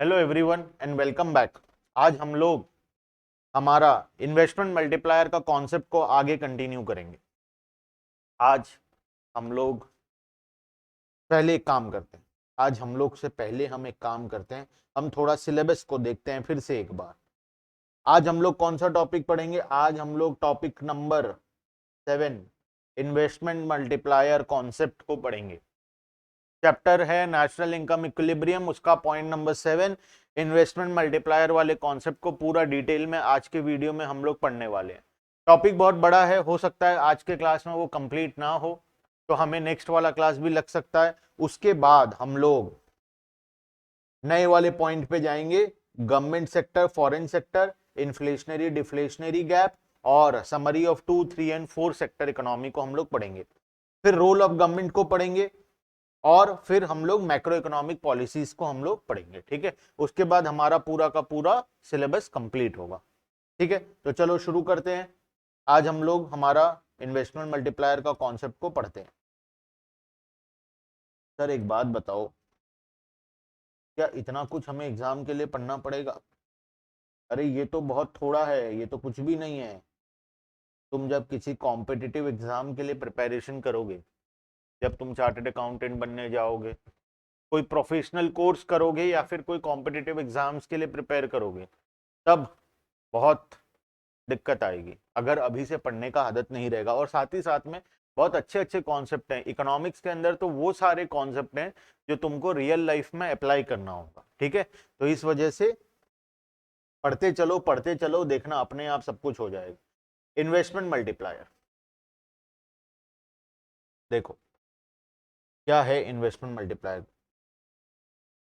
Hello everyone and welcome back. आज हम लोग हमारा इन्वेस्टमेंट मल्टीप्लायर का कॉन्सेप्ट को आगे कंटिन्यू करेंगे। आज हम लोग पहले एक काम करते हैं। आज हम लोग से पहले हम एक काम करते हैं, हम थोड़ा सिलेबस को देखते हैं फिर से एक बार। आज हम लोग कौन सा टॉपिक पढ़ेंगे? आज हम लोग topic number 7 investment multiplier concept को पढ़ेंगे। चैप्टर है नेशनल इनकम इक्विलिब्रियम, उसका पॉइंट नंबर 7 इन्वेस्टमेंट मल्टीप्लायर वाले कॉन्सेप्ट को पूरा डिटेल में आज के वीडियो में हम लोग पढ़ने वाले हैं। टॉपिक बहुत बड़ा है, हो सकता है आज के क्लास में वो कंप्लीट ना हो तो हमें नेक्स्ट वाला क्लास भी लग सकता है। उसके बाद हम लोग नए वाले पॉइंट पे जाएंगे, government sector, foreign sector, inflationary deflationary gap और summary of 2, 3 and 4 sector economy को हम लोग पढ़ेंगे। फिर रोल ऑफ गवर्नमेंट को पढ़ेंगे और फिर हम लोग मैक्रो इकोनॉमिक पॉलिसीज को हम लोग पढ़ेंगे। ठीक है, उसके बाद हमारा पूरा का पूरा सिलेबस कंप्लीट होगा। ठीक है, तो चलो शुरू करते हैं। आज हम लोग हमारा इन्वेस्टमेंट मल्टीप्लायर का कॉन्सेप्ट को पढ़ते हैं। सर एक बात बताओ, क्या इतना कुछ हमें एग्जाम के लिए पढ़ना पड़ेगा? अरे ये तो बहुत थोड़ा है, ये तो कुछ भी नहीं है। तुम जब किसी कॉम्पिटिटिव एग्जाम के लिए प्रिपरेशन करोगे, जब तुम चार्टर्ड अकाउंटेंट बनने जाओगे, कोई प्रोफेशनल कोर्स करोगे या फिर कोई कॉम्पिटिटिव एग्जाम्स के लिए प्रिपेयर करोगे, तब बहुत दिक्कत आएगी अगर अभी से पढ़ने का आदत नहीं रहेगा। और साथ ही साथ में बहुत अच्छे अच्छे कॉन्सेप्ट हैं इकोनॉमिक्स के अंदर, तो वो सारे कॉन्सेप्ट हैं जो तुमको रियल लाइफ में अप्लाई करना होगा। ठीक है, तो इस वजह से पढ़ते चलो, देखना अपने आप सब कुछ हो जाएगा। इन्वेस्टमेंट मल्टीप्लायर देखो, क्या है इन्वेस्टमेंट मल्टीप्लायर?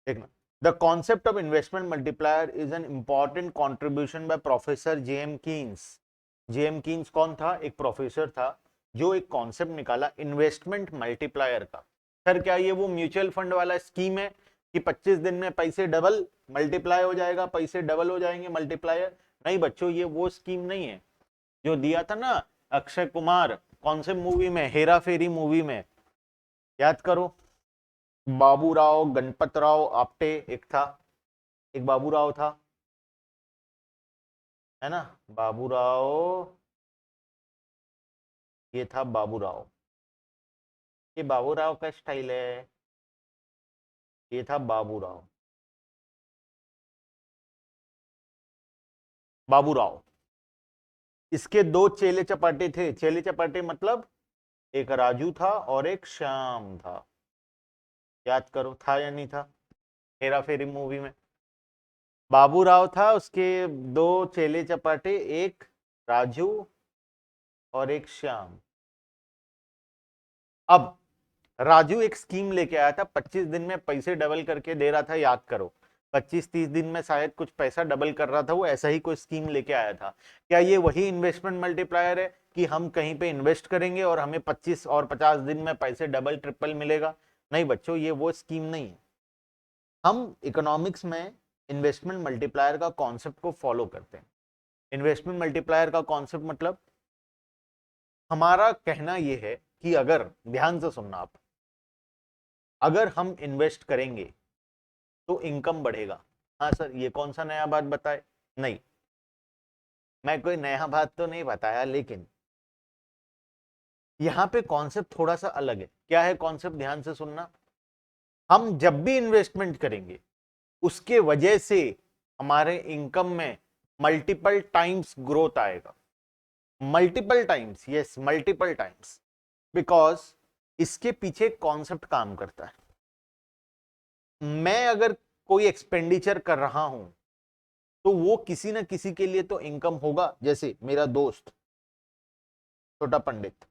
देखना, the concept of investment multiplier is an important contribution by professor JM Keynes. JM Keynes कौन था? एक प्रोफेसर था जो एक कॉन्सेप्ट निकाला इन्वेस्टमेंट मल्टीप्लायर का। सर क्या ये वो म्यूचुअल फंड वाला स्कीम है कि 25 दिन में पैसे डबल मल्टीप्लाई हो जाएगा, पैसे डबल हो जाएंगे मल्टीप्लायर? नहीं बच्चों, ये वो स्कीम नहीं है जो दिया था ना अक्षय कुमार, कौन से मूवी में, हेरा फेरी मूवी में, याद करो। बाबूराव गणपत राव आप्टे एक था, एक बाबूराव था, है ना? बाबूराव, ये था बाबूराव। ये बाबूराव का स्टाइल है, ये था बाबूराव, बाबूराव। इसके दो चेले चपाटे थे। चेले चपाटे मतलब एक राजू था और एक श्याम था। याद करो, था या नहीं था हेरा फेरी मूवी में? बाबूराव था, उसके दो चेले चपाटे, एक राजू और एक श्याम। अब राजू एक स्कीम लेके आया था, 25 दिन में पैसे डबल करके दे रहा था, याद करो। 25-30 दिन में शायद कुछ पैसा डबल कर रहा था, वो ऐसा ही कोई स्कीम लेके आया था। क्या ये वही इन्वेस्टमेंट मल्टीप्लायर है कि हम कहीं पे इन्वेस्ट करेंगे और हमें 25 और 50 दिन में पैसे डबल ट्रिपल मिलेगा? नहीं बच्चों, ये वो स्कीम नहीं है। हम इकोनॉमिक्स में इन्वेस्टमेंट मल्टीप्लायर का कॉन्सेप्ट को फॉलो करते हैं। इन्वेस्टमेंट मल्टीप्लायर का कॉन्सेप्ट मतलब, हमारा कहना यह है कि अगर, ध्यान से सुनना आप, अगर हम इन्वेस्ट करेंगे तो इनकम बढ़ेगा। हाँ सर, ये कौन सा नया बात बताए? नहीं, मैं कोई नया बात तो नहीं बताया, लेकिन यहां पे कॉन्सेप्ट थोड़ा सा अलग है। क्या है कॉन्सेप्ट? ध्यान से सुनना। हम जब भी इन्वेस्टमेंट करेंगे उसके वजह से हमारे इनकम में मल्टीपल टाइम्स ग्रोथ आएगा। Multiple times, yes multiple times, because इसके पीछे कॉन्सेप्ट काम करता है। मैं अगर कोई एक्सपेंडिचर कर रहा हूं तो वो किसी ना किसी के लिए तो इनकम होगा। जैसे मेरा दोस्त छोटा पंडित,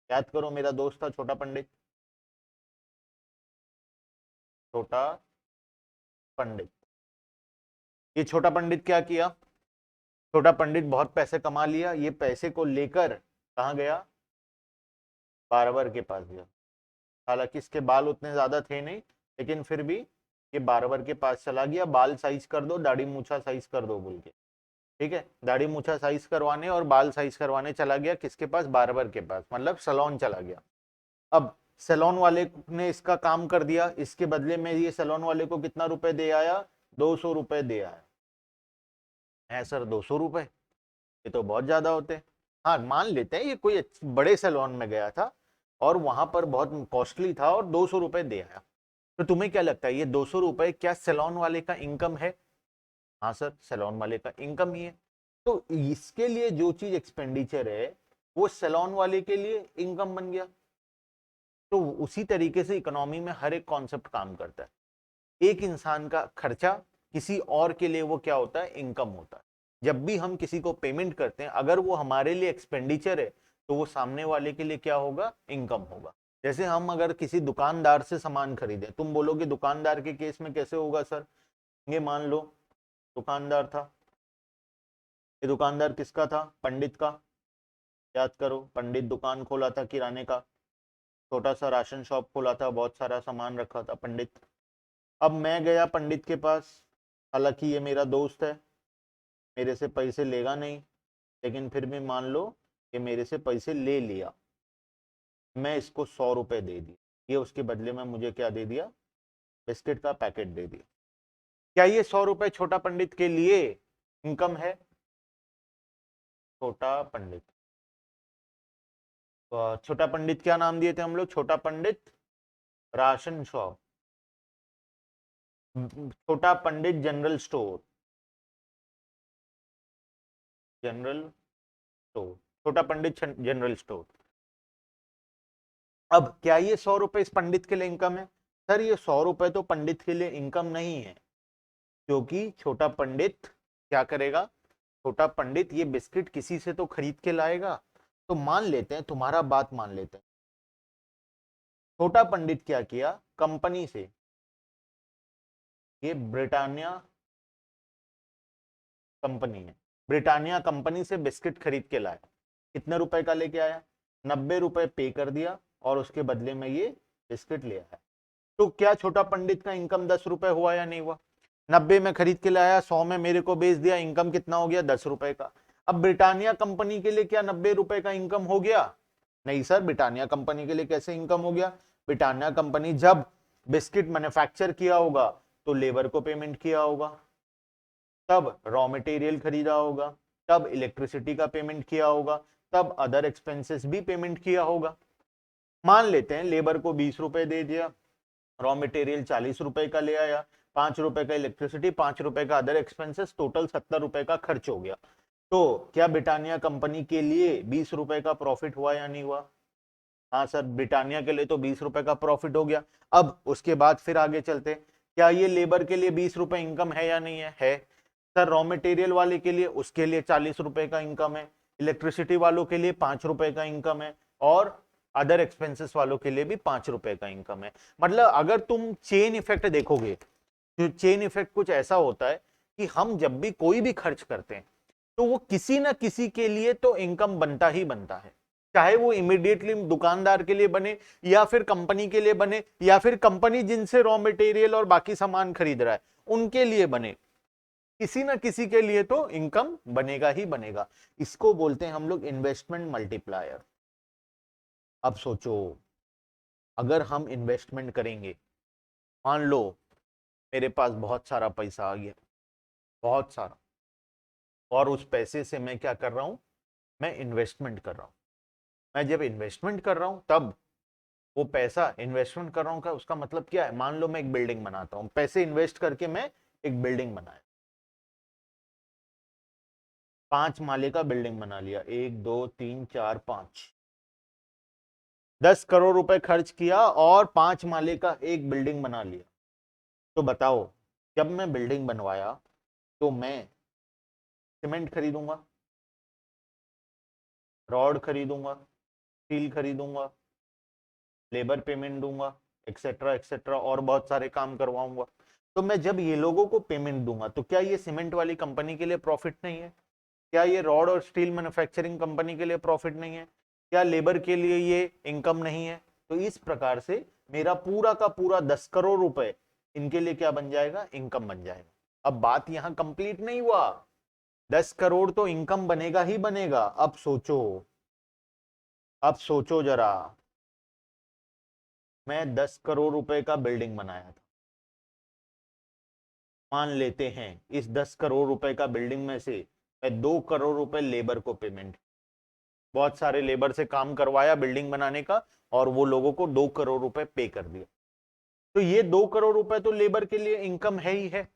याद करो मेरा दोस्त था छोटा पंडित, छोटा पंडित। ये छोटा पंडित क्या किया? छोटा पंडित बहुत पैसे कमा लिया, ये पैसे को लेकर कहां गया? बार्बर के पास गया। हालांकि इसके बाल उतने ज्यादा थे नहीं, लेकिन फिर भी ये बार्बर के पास चला गया, बाल साइज कर दो, दाढ़ी मूछा साइज कर दो बोल के। ठीक है, दाढ़ी मूछा साइज करवाने और बाल साइज करवाने चला गया किसके पास? बार्बर के पास, मतलब सैलून चला गया। अब सैलून वाले ने इसका काम कर दिया, इसके बदले में ये सैलून वाले को कितना रुपए दे आया? 200 रुपए दे आया है सर। 200 रुपए ये तो बहुत ज्यादा होते हैं। हाँ मान लेते हैं ये कोई बड़े सैलून में गया था और वहां पर बहुत कॉस्टली था और 200 रुपए दे आया। तो तुम्हें क्या लगता है ये 200 रुपए क्या सैलून वाले का इनकम है? हाँ सर सैलून वाले का इनकम ही है। तो इसके लिए जो चीज एक्सपेंडिचर है वो सैलून वाले के लिए इनकम बन गया। तो उसी तरीके से इकोनॉमी में हर एक कॉन्सेप्ट काम करता है। एक इंसान का खर्चा किसी और के लिए वो क्या होता है? इनकम होता है। जब भी हम किसी को पेमेंट करते हैं अगर वो हमारे लिए एक्सपेंडिचर है तो वो सामने वाले के लिए क्या होगा? इनकम होगा। जैसे हम अगर किसी दुकानदार से सामान खरीदे, तुम बोलोगे दुकानदार के केस में कैसे होगा सर? ये मान लो दुकानदार था, ये दुकानदार किसका था? पंडित का। याद करो, पंडित दुकान खोला था किराने का, छोटा सा राशन शॉप खोला था, बहुत सारा सामान रखा था पंडित। अब मैं गया पंडित के पास, हालांकि ये मेरा दोस्त है, मेरे से पैसे लेगा नहीं, लेकिन फिर भी मान लो कि मेरे से पैसे ले लिया, मैं इसको 100 रुपए दे दिए, ये उसके बदले में मुझे क्या दे दिया? बिस्किट का पैकेट दे दिया। क्या ये 100 रुपए छोटा पंडित के लिए इनकम है? छोटा पंडित, छोटा पंडित क्या नाम दिए थे हम लोग? छोटा पंडित राशन शॉप, छोटा पंडित जनरल स्टोर, जनरल स्टोर, छोटा पंडित जनरल स्टोर। अब क्या ये 100 रुपए इस पंडित के लिए इनकम है? सर ये 100 रुपए तो पंडित के लिए इनकम नहीं है, क्योंकि छोटा पंडित क्या करेगा? छोटा पंडित ये बिस्किट किसी से तो खरीद के लाएगा। तो मान लेते हैं, तुम्हारा बात मान लेते हैं, छोटा पंडित क्या किया? कंपनी से, ये ब्रिटानिया कंपनी है, ब्रिटानिया कंपनी से बिस्किट खरीद के लाया। कितने रुपए का लेके आया? 90 रुपए पे कर दिया और उसके बदले में ये बिस्किट ले आया। तो क्या छोटा पंडित का इनकम 10 रुपए हुआ या नहीं हुआ? 90 में खरीद के लाया, 100 में मेरे को बेच दिया, इनकम कितना हो गया? 10 रुपए का। अब ब्रिटानिया कंपनी के लिए क्या 90 रुपए का इनकम हो गया? नहीं सर, ब्रिटानिया कंपनी के लिए कैसे इनकम हो गया? ब्रिटानिया कंपनी जब बिस्किट मैन्युफैक्चर किया होगा तो लेबर को पेमेंट किया होगा, तब रॉ मटेरियल खरीदा होगा, तब इलेक्ट्रिसिटी का पेमेंट किया होगा, तब अदर एक्सपेंसेस भी पेमेंट किया होगा। मान लेते हैं लेबर को 20 रुपए दे दिया, रॉ मटेरियल 40 रुपए का ले आया, 5 रुपए का इलेक्ट्रिसिटी, 5 रुपए का अदर एक्सपेंसेस, टोटल 70 रुपए का खर्च हो गया। तो क्या ब्रिटानिया कंपनी के लिए 20 रुपए का प्रॉफिट हुआ या नहीं हुआ? हाँ सर, ब्रिटानिया के लिए तो 20 रुपए का प्रॉफिट हो गया। अब उसके बाद फिर आगे चलते, क्या ये लेबर के लिए 20 रुपए इनकम है या नहीं है? है सर। रॉ मटेरियल वाले के लिए, उसके लिए 40 रुपए का इनकम है, इलेक्ट्रिसिटी वालों के लिए 5 रुपए का इनकम है, और अदर एक्सपेंसेस वालों के लिए भी 5 रुपए का इनकम है। मतलब अगर तुम चेन इफेक्ट देखोगे तो चेन इफेक्ट कुछ ऐसा होता है कि हम जब भी कोई भी खर्च करते हैं तो वो किसी ना किसी के लिए तो इनकम बनता ही बनता है, चाहे वो इमीडिएटली दुकानदार के लिए बने, या फिर कंपनी के लिए बने, या फिर कंपनी जिनसे रॉ मटेरियल और बाकी सामान खरीद रहा है उनके लिए बने, किसी ना किसी के लिए तो इनकम बनेगा ही बनेगा। इसको बोलते हैं हम लोग इन्वेस्टमेंट मल्टीप्लायर। अब सोचो, अगर हम इन्वेस्टमेंट करेंगे, मान लो मेरे पास बहुत सारा पैसा आ गया, बहुत सारा, और उस पैसे से मैं क्या कर रहा हूं? मैं इन्वेस्टमेंट कर रहा हूं। मैं जब इन्वेस्टमेंट कर रहा हूं तब वो पैसा इन्वेस्टमेंट कर रहा हूं का उसका मतलब क्या है? मान लो मैं एक बिल्डिंग बनाता हूं, पैसे इन्वेस्ट करके मैं एक बिल्डिंग बनाया, 5 माले का बिल्डिंग बना लिया, 1 2 3 4 5, 10 करोड़ रुपए खर्च किया और 5 माले का एक बिल्डिंग बना लिया। तो बताओ, जब मैं बिल्डिंग बनवाया तो मैं सीमेंट खरीदूंगा, रॉड खरीदूंगा, स्टील खरीदूंगा, लेबर पेमेंट दूंगा, एक्सेट्रा एक्सेट्रा, और बहुत सारे काम करवाऊंगा। तो मैं जब ये लोगों को पेमेंट दूंगा तो क्या ये सीमेंट वाली कंपनी के लिए प्रॉफिट नहीं है? क्या ये रॉड और स्टील मैन्युफैक्चरिंग कंपनी के लिए प्रॉफिट नहीं है? क्या लेबर के लिए ये इनकम नहीं है? तो इस प्रकार से मेरा पूरा का पूरा 10 करोड़ रुपए इनके लिए क्या बन जाएगा? इनकम बन जाएगा। अब बात यहां कंप्लीट नहीं हुआ, 10 करोड़ तो इनकम बनेगा ही बनेगा। अब सोचो, अब सोचो जरा, मैं 10 करोड़ रुपए का बिल्डिंग बनाया था, मान लेते हैं इस 10 करोड़ रुपए का बिल्डिंग में से मैं 2 करोड़ रुपए लेबर को पेमेंट, बहुत सारे लेबर से काम करवाया बिल्डिंग बनाने का और वो लोगों को 2 करोड़ रुपए पे कर दिया, तो ये 2 करोड़ रुपए तो लेबर के लिए इनकम है ही है।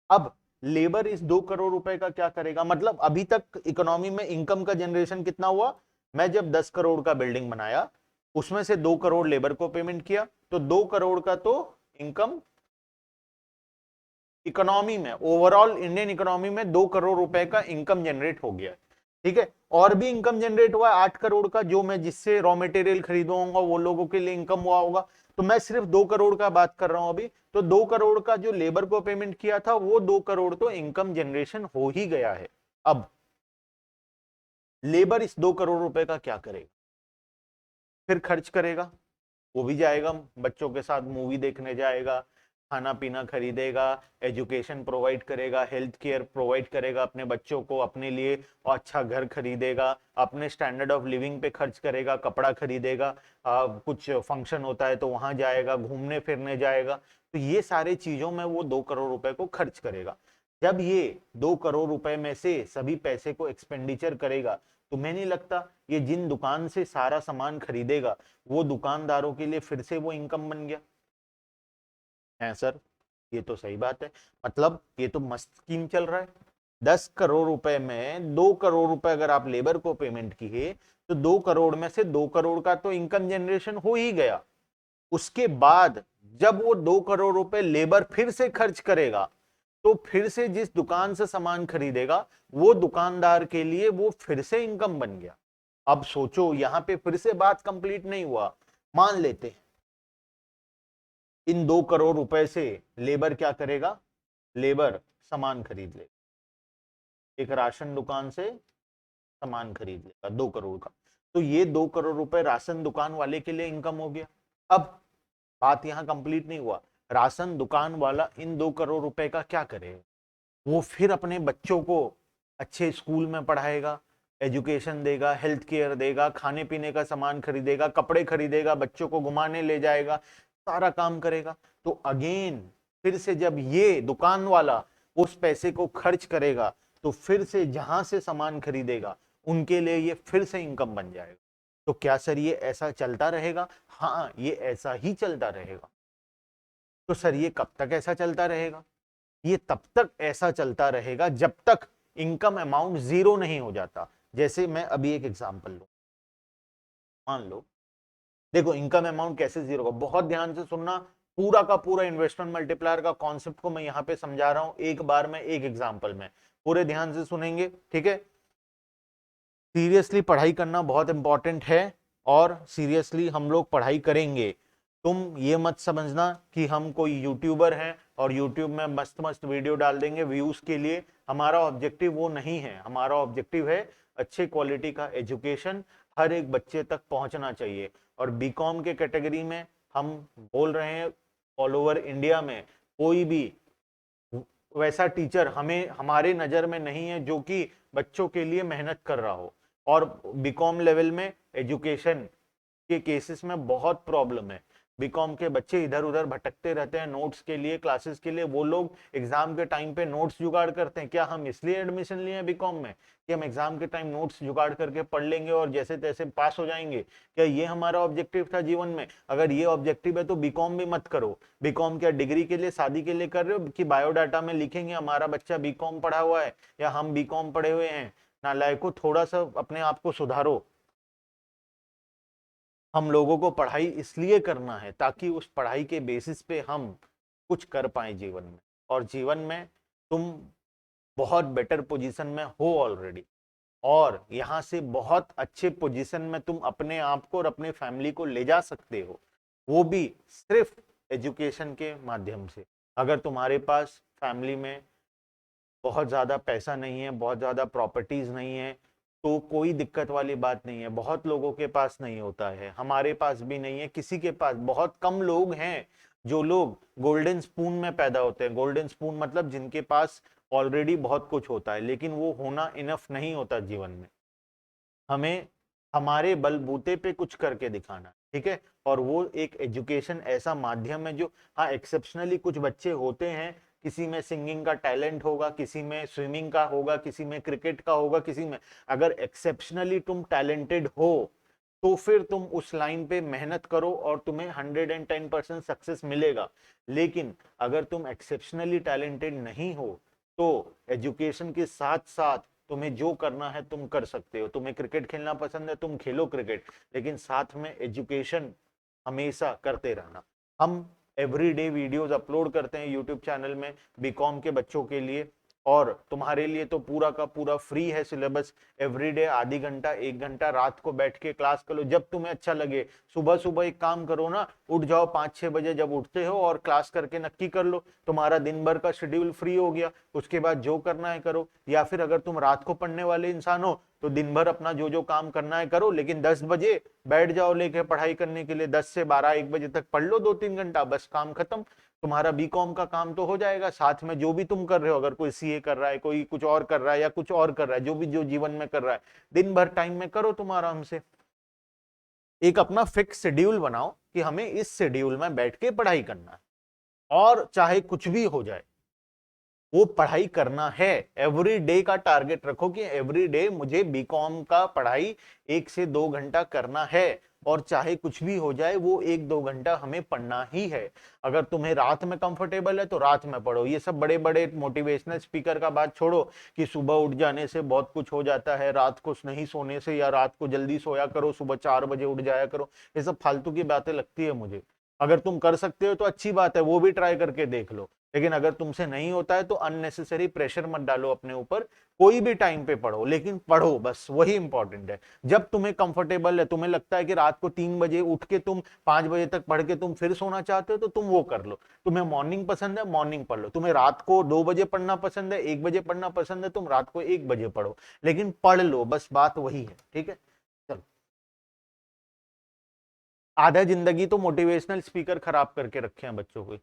अब लेबर इस 2 करोड़ रुपए का क्या करेगा, मतलब अभी तक इकोनॉमी में इनकम का जनरेशन कितना हुआ, मैं जब 10 करोड़ का बिल्डिंग बनाया उसमें से 2 करोड़ लेबर को पेमेंट किया, तो 2 करोड़ का तो इनकम इकोनॉमी में, ओवरऑल इंडियन इकोनॉमी में 2 करोड़ रुपए का इनकम जनरेट हो गया। ठीक है, और भी इनकम जनरेट हुआ 8 करोड़ का, जो मैं जिससे रॉ मटेरियल खरीदूंगा वो लोगों के लिए इनकम हुआ होगा, तो मैं सिर्फ 2 करोड़ का बात कर रहा हूं अभी, तो 2 करोड़ का जो लेबर को पेमेंट किया था वो 2 करोड़ तो इनकम जनरेशन हो ही गया है। अब लेबर इस 2 करोड़ रुपए का क्या करेगा, फिर खर्च करेगा, वो भी जाएगा बच्चों के साथ मूवी देखने जाएगा, खाना पीना खरीदेगा, एजुकेशन प्रोवाइड करेगा, हेल्थ केयर प्रोवाइड करेगा अपने बच्चों को, अपने लिए और अच्छा घर खरीदेगा, अपने स्टैंडर्ड ऑफ लिविंग पे खर्च करेगा, कपड़ा खरीदेगा, कुछ फंक्शन होता है तो वहां जाएगा, घूमने फिरने जाएगा, तो ये सारे चीजों में वो 2 करोड़ रुपए को खर्च करेगा। जब ये 2 करोड़ रुपए में से सभी पैसे को एक्सपेंडिचर करेगा, तुम्हें नहीं लगता ये जिन दुकान से सारा सामान खरीदेगा वो दुकानदारों के लिए फिर से वो इनकम बन गया है? सर ये तो सही बात है, मतलब ये तो मस्त स्कीम चल रहा है। 10 करोड़ रुपए में 2 करोड़ रुपए अगर आप लेबर को पेमेंट किए तो 2 करोड़ में से 2 करोड़ का तो इनकम जनरेशन हो ही गया। उसके बाद जब वो 2 करोड़ रुपए लेबर फिर से खर्च करेगा तो फिर से जिस दुकान से सामान खरीदेगा वो दुकानदार के लिए वो फिर से इनकम बन गया। अब सोचो यहां पे फिर से बात कंप्लीट नहीं हुआ, मान लेते हैं इन 2 करोड़ रुपए से लेबर क्या करेगा, लेबर सामान खरीद ले, एक राशन दुकान से सामान खरीद लेगा 2 करोड़ का, तो ये 2 करोड़ रुपए राशन दुकान वाले के लिए इनकम हो गया। अब बात यहां कंप्लीट नहीं हुआ, राशन दुकान वाला इन 2 करोड़ रुपए का क्या करेगा, वो फिर अपने बच्चों को अच्छे स्कूल में पढ़ाएगा, एजुकेशन देगा, हेल्थ केयर देगा, खाने पीने का सामान खरीदेगा, कपड़े खरीदेगा, बच्चों को घुमाने ले जाएगा, सारा काम करेगा। तो अगेन फिर से जब ये दुकान वाला उस पैसे को खर्च करेगा तो फिर से जहां से सामान खरीदेगा उनके लिए ये फिर से इनकम बन जाएगा। तो क्या सर ये ऐसा चलता रहेगा? हाँ, ये ऐसा ही चलता रहेगा। तो सर ये कब तक ऐसा चलता रहेगा? ये तब तक ऐसा चलता रहेगा जब तक इनकम अमाउंट जीरो नहीं हो जाता। जैसे मैं अभी एक एग्जांपल लूं, मान लो, देखो इनकम अमाउंट कैसे जीरो होगा, बहुत ध्यान से सुनना, पूरा का पूरा इन्वेस्टमेंट मल्टीप्लायर का कॉन्सेप्ट को मैं यहां पे समझा रहा हूं एक बार में एक एग्जांपल में, पूरे ध्यान से सुनेंगे, ठीक है? सीरियसली पढ़ाई करना बहुत इंपॉर्टेंट है और सीरियसली हम लोग पढ़ाई करेंगे। तुम ये मत समझना कि हम कोई यूट्यूबर हैं और यूट्यूब में मस्त मस्त वीडियो डाल देंगे व्यूज के लिए, हमारा ऑब्जेक्टिव वो नहीं है। हमारा ऑब्जेक्टिव है अच्छे क्वालिटी का एजुकेशन हर एक बच्चे तक पहुंचना चाहिए। और बीकॉम के कैटेगरी में हम बोल रहे हैं ऑल ओवर इंडिया में कोई भी वैसा टीचर हमें हमारे नजर में नहीं है जो कि बच्चों के लिए मेहनत कर रहा हो। और बीकॉम लेवल में एजुकेशन के केसेस में बहुत प्रॉब्लम है, बीकॉम के बच्चे इधर उधर भटकते रहते हैं नोट्स के लिए, क्लासेस के लिए, वो लोग एग्जाम के टाइम पे नोट्स जुगाड़ करते हैं। क्या हम इसलिए एडमिशन लिए हैं बीकॉम में कि हम एग्जाम के टाइम नोट्स जुगाड़ करके पढ़ लेंगे और जैसे तैसे पास हो जाएंगे? क्या ये हमारा ऑब्जेक्टिव था जीवन में? अगर ये ऑब्जेक्टिव है तो बीकॉम भी मत करो। बीकॉम क्या डिग्री के लिए, शादी के लिए कर रहे हो कि बायोडाटा में लिखेंगे हमारा बच्चा बीकॉम पढ़ा हुआ है या हम बीकॉम पढ़े हुए हैं? नालायकों, थोड़ा सा अपने आप को सुधारो। हम लोगों को पढ़ाई इसलिए करना है ताकि उस पढ़ाई के बेसिस पे हम कुछ कर पाए जीवन में, और जीवन में तुम बहुत बेटर पोजीशन में हो ऑलरेडी, और यहाँ से बहुत अच्छे पोजीशन में तुम अपने आप को और अपने फैमिली को ले जा सकते हो, वो भी सिर्फ एजुकेशन के माध्यम से। अगर तुम्हारे पास फैमिली में बहुत ज़्यादा पैसा नहीं है, बहुत ज़्यादा प्रॉपर्टीज नहीं है, तो कोई दिक्कत वाली बात नहीं है। बहुत लोगों के पास नहीं होता है, हमारे पास भी नहीं है, किसी के पास, बहुत कम लोग हैं जो लोग गोल्डन स्पून में पैदा होते हैं। गोल्डन स्पून मतलब जिनके पास ऑलरेडी बहुत कुछ होता है, लेकिन वो होना इनफ नहीं होता जीवन में। हमें हमारे बलबूते पे कुछ करके दिखाना, ठीक है? और वो एक एजुकेशन ऐसा माध्यम है जो, हाँ एक्सेप्शनली कुछ बच्चे होते हैं किसी में सिंगिंग का टैलेंट होगा, किसी में स्विमिंग का होगा, किसी में क्रिकेट का होगा, किसी में, अगर एक्सेप्शनली तुम टैलेंटेड हो तो फिर तुम उस लाइन पे मेहनत करो और तुम्हें 110% सक्सेस मिलेगा। लेकिन अगर तुम एक्सेप्शनली टैलेंटेड नहीं हो तो एजुकेशन के साथ साथ तुम्हें जो करना है तुम कर सकते हो। तुम्हें क्रिकेट खेलना पसंद है, तुम खेलो क्रिकेट, लेकिन साथ में एजुकेशन हमेशा करते रहना। हम एवरीडे वीडियोस अपलोड करते हैं यूट्यूब चैनल में बीकॉम के बच्चों के लिए, और तुम्हारे लिए तो पूरा का पूरा फ्री है सिलेबस। एवरीडे आधी घंटा 1 घंटा रात को बैठ के क्लास कर लो जब तुम्हें अच्छा लगे। सुबह सुबह एक काम करो ना, उठ जाओ 5-6 बजे जब उठते हो और क्लास करके नक्की कर लो, तुम्हारा दिन भर का शेड्यूल फ्री हो गया। उसके बाद जो करना है करो, या फिर अगर तुम रात को पढ़ने वाले इंसान हो तो दिन भर अपना जो जो काम करना है करो, लेकिन 10 बजे बैठ जाओ लेके पढ़ाई करने के लिए। 10 से 12 1 बजे तक पढ़ लो 2-3 घंटा, बस काम खत्म। तुम्हारा बीकॉम का काम तो हो जाएगा। साथ में जो भी तुम कर रहे हो, अगर कोई सीए कर रहा है, कोई कुछ और कर रहा है या कुछ और कर रहा है, जो भी जो जीवन में कर रहा है, दिन भर टाइम में करो तुम आराम से। एक अपना फिक्स शेड्यूल बनाओ कि हमें इस शेड्यूल में बैठ के पढ़ाई करना है, और चाहे कुछ भी हो जाए वो पढ़ाई करना है। एवरी डे का टारगेट रखो कि एवरी डे मुझे बीकॉम का पढ़ाई 1 से 2 घंटा करना है, और चाहे कुछ भी हो जाए वो 1-2 घंटा हमें पढ़ना ही है। अगर तुम्हें रात में कंफर्टेबल है तो रात में पढ़ो। ये सब बड़े बड़े मोटिवेशनल स्पीकर का बात छोड़ो कि सुबह उठ जाने से बहुत कुछ हो जाता है, रात को नहीं सोने से, या रात को जल्दी सोया करो, सुबह 4 बजे उठ जाया करो, ये सब फालतू की बातें लगती है मुझे। अगर तुम कर सकते हो तो अच्छी बात है, वो भी ट्राई करके देख लो। लेकिन अगर तुमसे नहीं होता है तो अननेसेसरी प्रेशर मत डालो अपने ऊपर। कोई भी टाइम पे पढ़ो, लेकिन पढ़ो, बस वही इंपॉर्टेंट है। जब तुम्हें कंफर्टेबल है, तुम्हें लगता है कि रात को 3 बजे उठ के तुम 5 बजे तक पढ़ के तुम फिर सोना चाहते हो तो तुम वो कर लो। तुम्हें मॉर्निंग पसंद है, मॉर्निंग पढ़ लो। तुम्हें रात को 2 बजे पढ़ना पसंद है, 1 बजे पढ़ना पसंद है, तुम रात को 1 बजे पढ़ो, लेकिन पढ़ लो, बस बात वही है। ठीक है, चलो। आधा जिंदगी तो मोटिवेशनल स्पीकर खराब करके रखे हैं बच्चों को।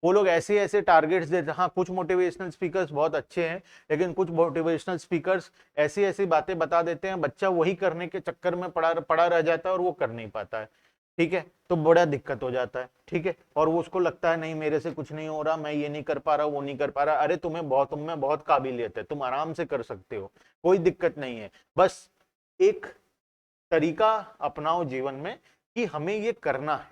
वो लोग ऐसे ऐसे टारगेट्स देते हैं। हाँ, कुछ मोटिवेशनल स्पीकर्स बहुत अच्छे हैं, लेकिन कुछ मोटिवेशनल स्पीकर्स ऐसी ऐसी बातें बता देते हैं, बच्चा वही करने के चक्कर में पड़ा पड़ा रह जाता है और वो कर नहीं पाता है। ठीक है, तो बड़ा दिक्कत हो जाता है। ठीक है, और वो उसको लगता है नहीं मेरे से कुछ नहीं हो रहा, मैं ये नहीं कर पा रहा, वो नहीं कर पा रहा। अरे तुम में बहुत काबिलियत है, तुम आराम से कर सकते हो, कोई दिक्कत नहीं है। बस एक तरीका अपनाओ जीवन में कि हमें ये करना है,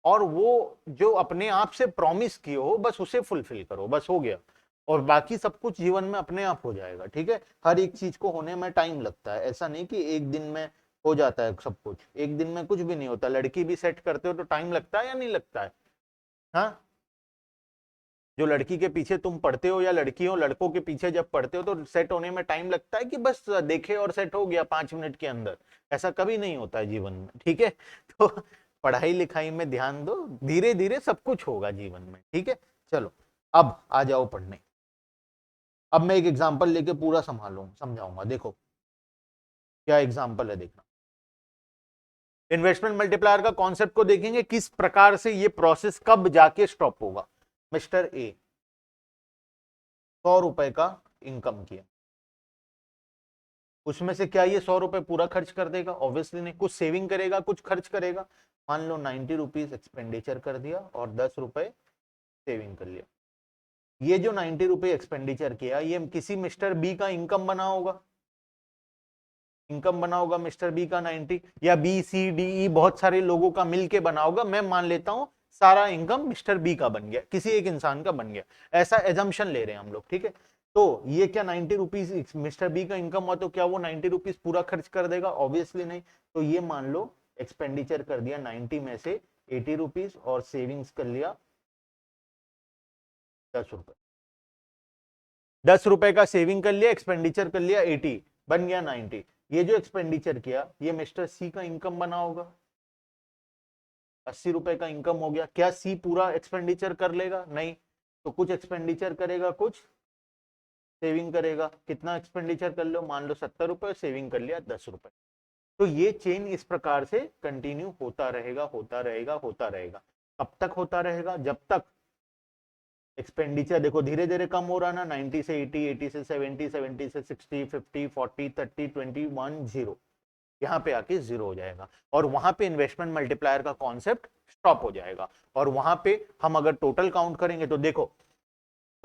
और वो जो अपने आप से प्रॉमिस किए हो बस उसे फुलफिल करो, बस हो गया। और बाकी सब कुछ जीवन में अपने आप हो जाएगा। ठीक है, हर एक चीज को होने में टाइम लगता है, ऐसा नहीं कि एक दिन में हो जाता है सब कुछ। एक दिन में कुछ भी नहीं होता। लड़की भी सेट करते हो तो टाइम लगता है या नहीं लगता है? हाँ, जो लड़की के पीछे तुम पढ़ते हो, या लड़कियों लड़कों के पीछे जब पढ़ते हो तो सेट होने में टाइम लगता है कि बस देखे और सेट हो गया 5 मिनट के अंदर? ऐसा कभी नहीं होता है जीवन में। ठीक है, तो पढ़ाई लिखाई में ध्यान दो, धीरे धीरे सब कुछ होगा जीवन में। ठीक है, चलो अब आ जाओ पढ़ने। अब मैं एक एग्जांपल लेके पूरा संभालूंगा, समझाऊंगा। देखो क्या एग्जांपल है, देखना। इन्वेस्टमेंट मल्टीप्लायर का कॉन्सेप्ट को देखेंगे, किस प्रकार से ये प्रोसेस कब जाके स्टॉप होगा। मिस्टर ए 100 रुपए का इनकम किया, उसमें से क्या ये 100 रुपए पूरा खर्च कर देगा? ऑब्वियसली नहीं, कुछ सेविंग करेगा, कुछ खर्च करेगा। मान लो 90 रुपीज एक्सपेंडिचर कर दिया और 10 रुपए सेविंग कर लिया। ये जो 90 रुपए एक्सपेंडिचर किया, ये किसी मिस्टर बी का इनकम बना होगा, इनकम बना होगा मिस्टर बी का 90, या बी सी डी ई बहुत सारे लोगों का मिलके बना होगा। मैं मान लेता हूं सारा इनकम मिस्टर बी का बन गया, किसी एक इंसान का बन गया, ऐसा एजम्पशन ले रहे हैं हम लोग। ठीक है, तो ये क्या 90 रुपीज मिस्टर बी का इनकम हुआ तो क्या वो 90 रुपीज पूरा खर्च कर देगा? ऑब्वियसली नहीं। तो ये मान लो एक्सपेंडिचर कर दिया 90 में से 80 रुपीज, और सेविंग्स कर लिया 10 रुपए। 10 रुपए का सेविंग कर लिया, एक्सपेंडिचर कर लिया 80, बन गया 90। ये जो एक्सपेंडिचर किया ये मिस्टर सी का इनकम बना होगा, 80 रुपए का इनकम हो गया। क्या सी पूरा एक्सपेंडिचर कर लेगा? नहीं, तो कुछ एक्सपेंडिचर करेगा, कुछ सेविंग करेगा। कितना एक्सपेंडिचर कर लो? मान लो 70 रुपए, सेविंग कर लिया 10 रुपए। तो ये चेन इस प्रकार से कंटिन्यू होता रहेगा, होता रहेगा, होता रहेगा। कब तक होता रहेगा? जब तक एक्सपेंडिचर देखो धीरे धीरे कम हो रहा ना, 90 से 80, 80 से 70, 70 से 60, 50, 40, 30, 20, 1, 0, यहाँ पे आके 0 हो जाएगा। और वहां पे इन्वेस्टमेंट मल्टीप्लायर का कॉन्सेप्ट स्टॉप हो जाएगा। और वहां पे हम अगर टोटल काउंट करेंगे तो देखो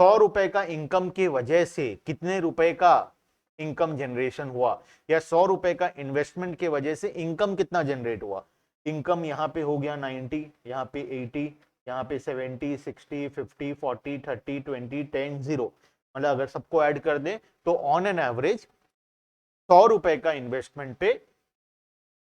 100 रुपए का इनकम की वजह से कितने रुपए का इनकम जनरेशन हुआ, या 100 रुपए का इन्वेस्टमेंट के वजह से इनकम कितना जनरेट हुआ। इनकम यहाँ पे हो गया 90, यहाँ पे 80, यहाँ पे 70, 60, 50, 40, 30, 20, 10, 0, मतलब अगर सबको ऐड कर दें तो ऑन एन एवरेज 100 रुपए का इन्वेस्टमेंट पे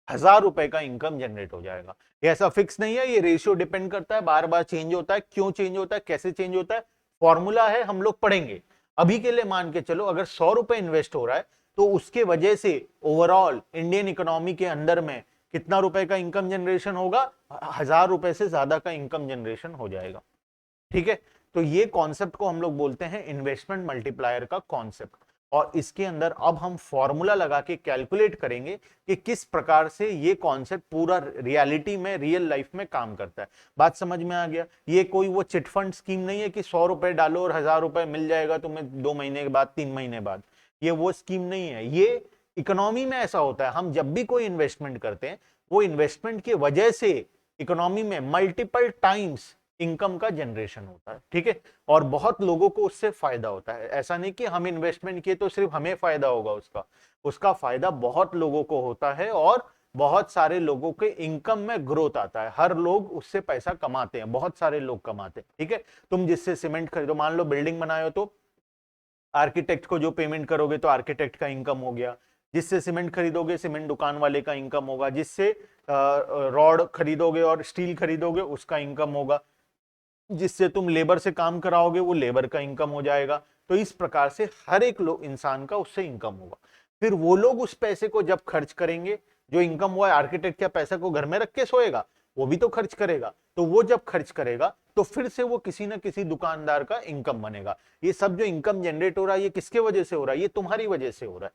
1000 रुपए का इनकम जनरेट हो जाएगा। ये ऐसा फिक्स नहीं है, ये रेशियो डिपेंड करता है, बार बार चेंज होता है। क्यों चेंज होता है, कैसे चेंज होता है, फॉर्मूला है, हम लोग पढ़ेंगे। अभी के लिए मान के चलो, अगर 100 रुपए इन्वेस्ट हो रहा है तो उसके वजह से ओवरऑल इंडियन इकोनॉमी के अंदर में कितना रुपए का इनकम जनरेशन होगा, 1000 रुपए से ज्यादा का इनकम जनरेशन हो जाएगा। ठीक है, तो ये कॉन्सेप्ट को हम लोग बोलते हैं इन्वेस्टमेंट मल्टीप्लायर का कॉन्सेप्ट। और इसके अंदर अब हम फॉर्मूला लगा के कैलकुलेट करेंगे कि किस प्रकार से ये कॉन्सेप्ट पूरा रियलिटी में, रियल लाइफ में काम करता है। बात समझ में आ गया। ये कोई वो चिटफंड स्कीम नहीं है कि 100 रुपए डालो और 1000 रुपए मिल जाएगा तुम्हें 2 महीने के बाद, 3 महीने बाद। ये वो स्कीम नहीं है। ये इकोनॉमी में ऐसा होता है, हम जब भी कोई इन्वेस्टमेंट करते हैं, वो इन्वेस्टमेंट की वजह से इकोनॉमी में मल्टीपल टाइम्स इनकम का जनरेशन होता है। ठीक है, और बहुत लोगों को उससे फायदा होता है। ऐसा नहीं कि हम इन्वेस्टमेंट किए तो सिर्फ हमें फायदा होगा, उसका फायदा बहुत लोगों को होता है, और बहुत सारे लोगों के इनकम में ग्रोथ आता है। हर लोग उससे पैसा कमाते हैं, बहुत सारे लोग कमाते हैं। ठीक है, तुम जिससे सीमेंट खरीदो, मान लो बिल्डिंग बनाए हो, तो आर्किटेक्ट को जो पेमेंट करोगे तो आर्किटेक्ट का इनकम हो गया। जिससे सीमेंट खरीदोगे, सीमेंट दुकान वाले का इनकम होगा। जिससे रॉड खरीदोगे और स्टील खरीदोगे, उसका इनकम होगा। जिससे तुम लेबर से काम कराओगे, वो लेबर का इनकम हो जाएगा। तो इस प्रकार से हर एक लोग, इंसान का उससे इनकम होगा। फिर वो लोग उस पैसे को जब खर्च करेंगे, जो इनकम हुआ है, आर्किटेक्ट क्या पैसे को घर में रख के सोएगा, वो भी तो खर्च करेगा। तो वो जब खर्च करेगा तो फिर से वो किसी ना किसी दुकानदार का इनकम बनेगा। ये सब जो इनकम जनरेट हो रहा है, ये किसके वजह से हो रहा है, ये तुम्हारी वजह से हो रहा है।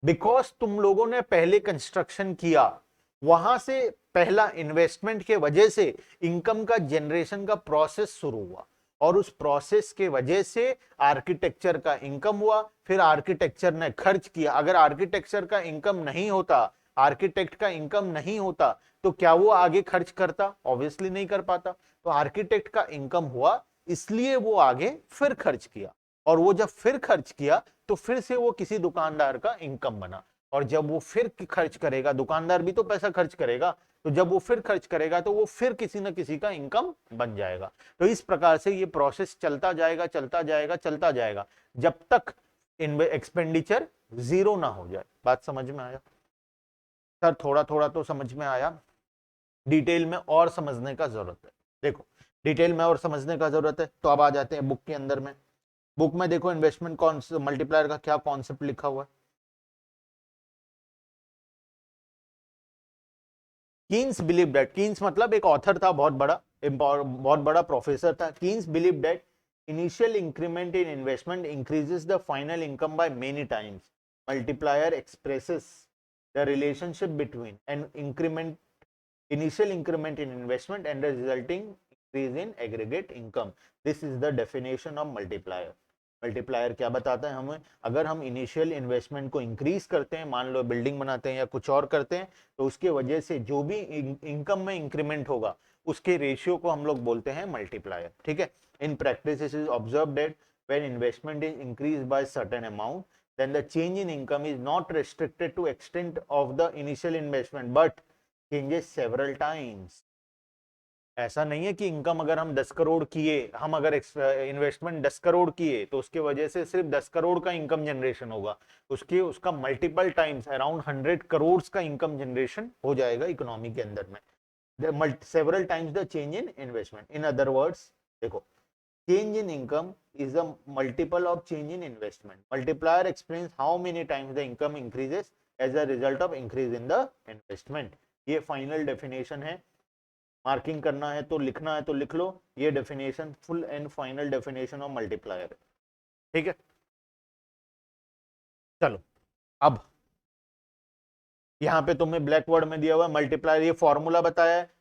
बिकॉज तुम लोगों ने पहले कंस्ट्रक्शन किया, वहां से पहला इन्वेस्टमेंट के वजह से इनकम का जनरेशन का प्रोसेस शुरू हुआ, और उस प्रोसेस के वजह से आर्किटेक्चर का इनकम हुआ। फिर आर्किटेक्चर ने खर्च किया। अगर आर्किटेक्चर का इनकम नहीं होता, आर्किटेक्ट का इनकम नहीं होता, तो क्या वो आगे खर्च करता? ऑब्वियसली नहीं कर पाता। तो आर्किटेक्ट का इनकम हुआ, इसलिए वो आगे फिर खर्च किया, और वो जब फिर खर्च किया तो फिर से वो किसी दुकानदार का इनकम बना। और जब वो फिर खर्च करेगा, दुकानदार भी तो पैसा खर्च करेगा, तो जब वो फिर खर्च करेगा तो वो फिर किसी ना किसी का इनकम बन जाएगा। तो इस प्रकार से ये प्रोसेस चलता जाएगा, चलता जाएगा, चलता जाएगा, जब तक एक्सपेंडिचर जीरो ना हो जाए। बात समझ में आया सर? थोड़ा थोड़ा तो समझ में आया, डिटेल में और समझने का जरूरत है। देखो, डिटेल में और समझने का जरूरत है, तो अब आ जाते हैं बुक के अंदर में। बुक में देखो इन्वेस्टमेंट मल्टीप्लायर का क्या कॉन्सेप्ट लिखा हुआ है। कीन्स बिलीव दैट, कीन्स मतलब एक ऑथर था, बहुत बड़ा प्रोफेसर था। Keynes believe that initial increment in investment increases the final income by many times. Multiplier expresses the relationship between an increment initial increment in investment and the resulting increase in aggregate income. This is the definition of multiplier. Multiplier क्या बताता है हमें? अगर हम initial investment को increase करते हैं, मान लो बिल्डिंग बनाते हैं या कुछ और करते हैं, तो उसके वजह से जो भी इनकम में इंक्रीमेंट होगा, उसके रेशियो को हम लोग बोलते हैं मल्टीप्लायर। ठीक है, in practice it is observe that when investment is increase by certain amount, then the change in income is not restricted to extent of the initial investment but changes several times. ऐसा नहीं है कि income अगर हम 10 करोड़ किए, हम अगर investment 10 crore किए तो उसके वजह से सिर्फ 10 करोड़ का इनकम जनरेशन होगा, उसका मल्टीपल टाइम्स अराउंड 100 करोड़ का इनकम जनरेशन हो जाएगा इकोनॉमी के अंदर में। Several times the change in investment. In other words, देखो, change in income is a multiple of change in investment. Multiplier explains how many times the income increases as a result of increase in the investment. ये final definition है। Marking करना है तो लिखना है तो लिख लो, ये definition full and final definition of multiplier है। ठीक है, चलो अब यहां पे तुम्हें ब्लैक वर्ड में दिया हुआ मल्टीप्लायर, ये फॉर्मूला बताया है।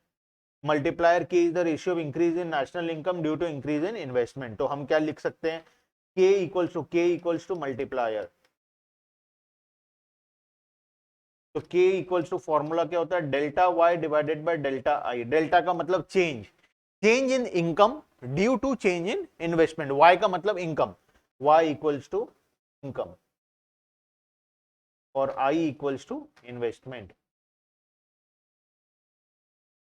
Multiplier K is the ratio of increase in national income due to increase in investment. तो हम क्या लिख सकते हैं? K equals to multiplier. तो k इक्वल्स टू फॉर्मूला क्या होता है? Delta y divided by delta i। Delta का मतलब change in income, due to change in investment, Y का मतलब income, Y equals to income और I equals to investment.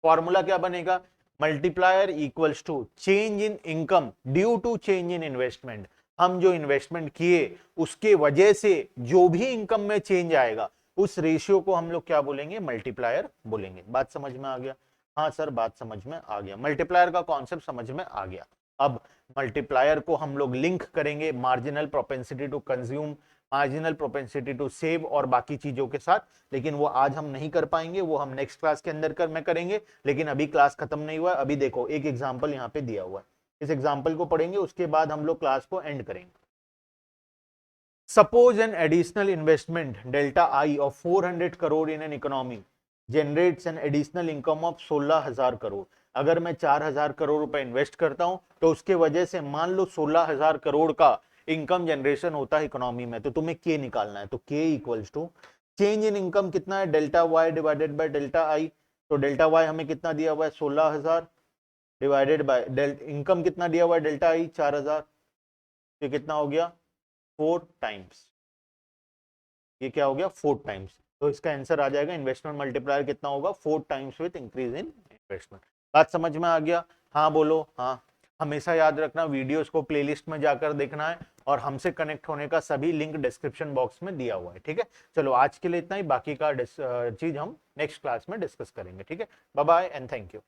Formula क्या बनेगा, multiplier equals to change in income due to change in investment. हम जो investment किए उसके वजह से जो भी इनकम में चेंज आएगा उस रेशियो को हम लोग क्या बोलेंगे, मल्टीप्लायर बोलेंगे। बात समझ में आ गया? हाँ सर बात समझ में आ गया, मल्टीप्लायर का कॉन्सेप्ट समझ में आ गया। अब मल्टीप्लायर को हम लोग लिंक करेंगे marginal propensity to consume, marginal propensity to save और बाकी चीजों के साथ, लेकिन वो आज हम नहीं कर पाएंगे, वो हम नेक्स्ट क्लास के अंदर में करेंगे। लेकिन अभी क्लास खत्म नहीं हुआ, अभी देखो एक एग्जांपल यहाँ पे दिया हुआ है, इस एग्जांपल को पढ़ेंगे उसके बाद हम लोग क्लास को एंड करेंगे। Suppose an additional investment delta I of 400 crore in an economy generates an additional income of 16,000 crore. अगर मैं 4,000 करोड़ रुपए इन्वेस्ट करता हूं तो उसके वजह से मान लो 16,000 करोड़ का इनकम जनरेशन होता है इकोनॉमी में, तो तुम्हें के निकालना है। तो K equals to change in income कितना है, delta Y divided by delta I. तो डेल्टा वाई हमें कितना दिया हुआ है, 16,000 डिवाइडेड बाय इनकम कितना दिया हुआ है, डेल्टा आई 4,000। ये कितना हो गया, 4 टाइम्स। ये क्या हो गया, 4 टाइम्स। तो इसका आंसर आ जाएगा इन्वेस्टमेंट मल्टीप्लायर कितना होगा, 4 times with increase in investment. बात समझ में आ गया? हाँ बोलो हाँ। हमेशा याद रखना वीडियोस को प्लेलिस्ट में जाकर देखना है और हमसे कनेक्ट होने का सभी लिंक डिस्क्रिप्शन बॉक्स में दिया हुआ है। ठीक है, चलो आज के लिए इतना ही, बाकी का चीज हम नेक्स्ट क्लास में डिस्कस करेंगे। ठीक है, bye bye and thank you.